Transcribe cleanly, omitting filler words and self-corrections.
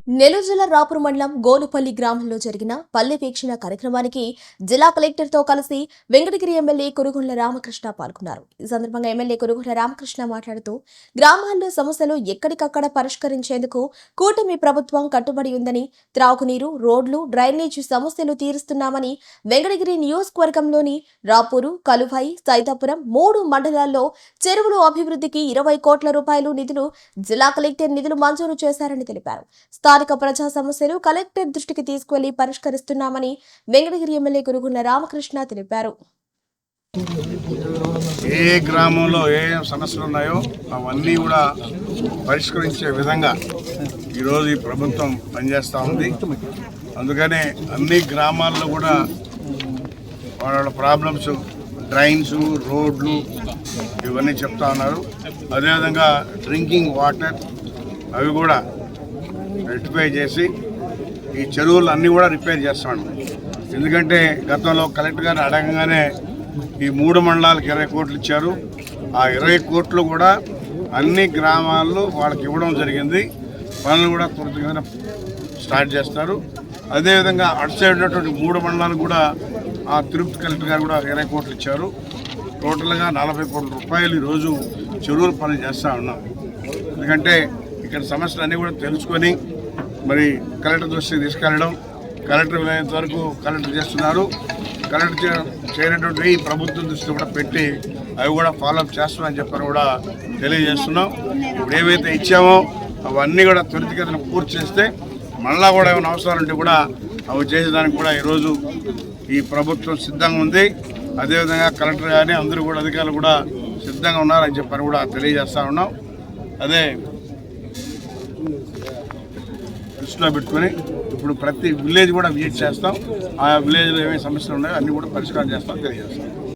నెల్లూరు జిల్లా రాపూర్ మండలం గోలుపల్లి గ్రామంలో జరిగిన పల్లె వీక్షణ కార్యక్రమానికి జిల్లా కలెక్టర్తో కలిసి వెంకటగిరి ఎమ్మెల్యే కురుగుండ్ల రామకృష్ణ పాల్గొన్నారు. ఈ సందర్భంగా ఎమ్మెల్యే కురుగుండ్ల రామకృష్ణ మాట్లాడుతూ గ్రామాల్లో సమస్యలు ఎక్కడికక్కడ పరిష్కరించేందుకు కూటమి ప్రభుత్వం కట్టుబడి ఉందని, త్రాగునీరు, రోడ్లు, డ్రైనేజీ సమస్యలు తీరుస్తున్నామని, వెంకటగిరి నియోజకవర్గంలోని రాపూరు, కలువై, సైతాపురం 3 మండలాల్లో చెరువులు అభివృద్ధికి 20 కోట్ల రూపాయలు నిధులు జిల్లా కలెక్టర్ నిధులు మంజూరు చేశారని తెలిపారు. స్థానిక ప్రజా సమస్యలు కలెక్టర్ దృష్టికి తీసుకువెళ్లి పరిష్కరిస్తున్నామని వెంకటగిరి ఎమ్మెల్యే కురుగుండ్ల రామకృష్ణ తెలిపారు. ఏ గ్రామంలో ఏ సమస్యలు ఉన్నాయో అవన్నీ కూడా పరిష్కరించే విధంగా ఈరోజు ఈ ప్రభుత్వం పనిచేస్తూ ఉంది. అందుకనే అన్ని గ్రామాల్లో కూడా వాళ్ళ ప్రాబ్లమ్స్, డ్రైన్స్, రోడ్లు ఇవన్నీ చెప్తా ఉన్నారు. అదేవిధంగా డ్రింకింగ్ వాటర్ అవి కూడా రెక్టిఫై చేసి ఈ చెరువులు అన్నీ కూడా రిపేర్ చేస్తాను. ఎందుకంటే గతంలో కలెక్టర్ గారిని అడగగానే ఈ 3 మండలాలకు 20 కోట్లు ఇచ్చారు. ఆ 20 కోట్లు కూడా అన్ని గ్రామాల్లో వాళ్ళకి ఇవ్వడం జరిగింది. పనులు కూడా త్వరితగతిన స్టార్ట్ చేస్తారు. అదేవిధంగా అటు సైడ్ ఉన్నటువంటి 3 మండలాలకు కూడా ఆ తిరుపతి కలెక్టర్ గారు కూడా 20 కోట్లు ఇచ్చారు. టోటల్గా 40 కోట్ల రూపాయలు ఈరోజు చెరువుల పనులు చేస్తూ ఉన్నాం. ఎందుకంటే ఇక్కడ సమస్యలు అన్నీ కూడా తెలుసుకొని మరి కలెక్టర్ దృష్టికి తీసుకెళ్ళడం, కలెక్టర్ వీలైనంత వరకు కలెక్టర్ చేస్తున్నారు. కలెక్టర్ చేయనటువంటి ప్రభుత్వం దృష్టిలో కూడా పెట్టి అవి కూడా ఫాలోఅప్ చేస్తున్నామని చెప్పని కూడా తెలియజేస్తున్నాం. ఇప్పుడు ఏవైతే ఇచ్చామో అవన్నీ కూడా త్వరితగతిన పూర్తి చేస్తే మళ్ళా కూడా ఏమైనా అవసరాలు ఉంటే కూడా అవి చేసేదానికి కూడా ఈరోజు ఈ ప్రభుత్వం సిద్ధంగా ఉంది. అదేవిధంగా కలెక్టర్ కానీ అందరూ కూడా అధికారులు కూడా సిద్ధంగా ఉన్నారని చెప్పని కూడా తెలియజేస్తూ ఉన్నాం. అదే దృష్టిలో పెట్టుకొని ఇప్పుడు ప్రతి విలేజ్ కూడా విజిట్ చేస్తాం. ఆ విలేజ్లో ఏమేమి సమస్యలు ఉన్నాయో అన్నీ కూడా పరిష్కారం చేస్తాం తెలియజేస్తాం.